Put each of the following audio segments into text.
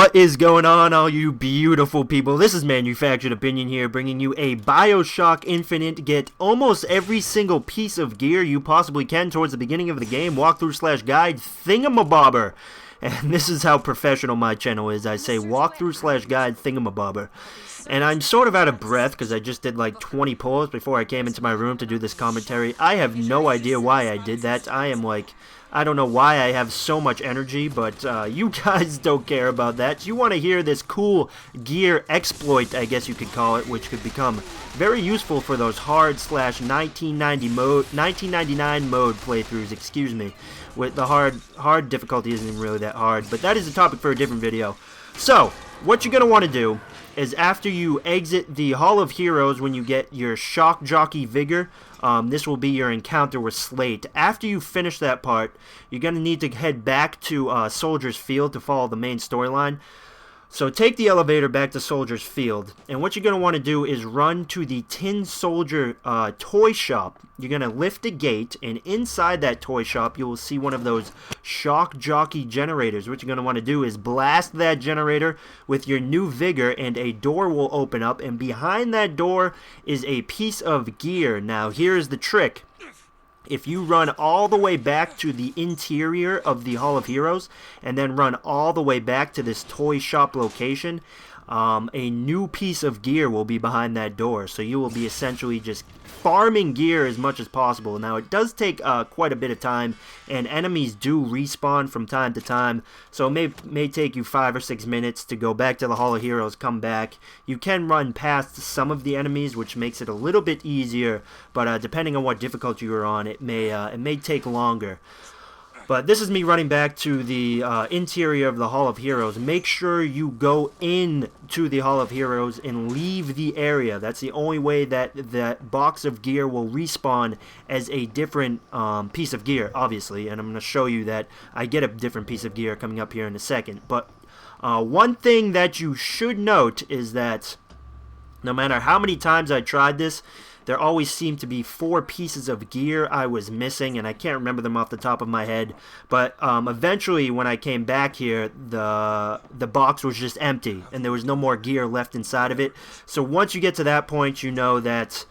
What is going on, all you beautiful people? This is Manufactured Opinion here, bringing you a Bioshock Infinite. Get almost every single piece of gear you possibly can towards the beginning of the game, walkthrough/guide thingamabobber. And this is how professional my channel is. I say walkthrough/guide thingamabobber. And I'm sort of out of breath because I just did like 20 pulls before I came into my room to do this commentary. I have no idea why I did that. I don't know why I have so much energy, but you guys don't care about that. You want to hear this cool gear exploit, I guess you could call it, which could become very useful for those hard/1999 mode playthroughs, excuse me. With the hard difficulty isn't really that hard, but that is a topic for a different video. So, what you're going to want to do is after you exit the Hall of Heroes, when you get your Shock Jockey Vigor, this will be your encounter with Slate. After you finish that part, you're going to need to head back to Soldier's Field to follow the main storyline. So take the elevator back to Soldier's Field, and what you're going to want to do is run to the Tin Soldier toy shop. You're going to lift a gate, and inside that toy shop you will see one of those Shock Jockey generators. What you're going to want to do is blast that generator with your new Vigor, and a door will open up, and behind that door is a piece of gear. Now here's the trick. If you run all the way back to the interior of the Hall of Heroes and then run all the way back to this toy shop location, a new piece of gear will be behind that door. So you will be essentially just farming gear as much as possible. Now it does take quite a bit of time, and enemies do respawn from time to time, so it may take you 5 or 6 minutes to go back to the Hall of Heroes, come back. You can run past some of the enemies, which makes it a little bit easier, but depending on what difficulty you're on, it may take longer. But this is me running back to the interior of the Hall of Heroes. Make sure you go in to the Hall of Heroes and leave the area. That's the only way that that box of gear will respawn as a different piece of gear, obviously. And I'm going to show you that I get a different piece of gear coming up here in a second. But one thing that you should note is that no matter how many times I tried this, there always seemed to be 4 pieces of gear I was missing, and I can't remember them off the top of my head. But eventually, when I came back here, the box was just empty, and there was no more gear left inside of it. So once you get to that point, you know that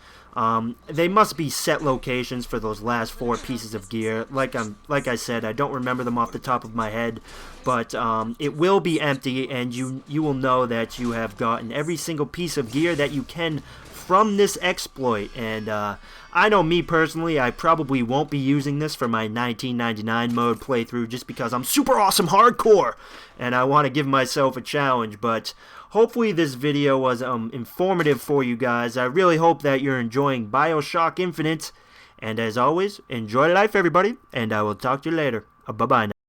they must be set locations for those last 4 pieces of gear. Like I said, I don't remember them off the top of my head, but it will be empty, and you will know that you have gotten every single piece of gear that you can from this exploit. And I know me personally, I probably won't be using this for my 1999 mode playthrough just because I'm super awesome hardcore and I want to give myself a challenge. But hopefully this video was informative for you guys. I really hope that you're enjoying Bioshock Infinite, and as always, enjoy life everybody, and I will talk to you later. Bye bye now.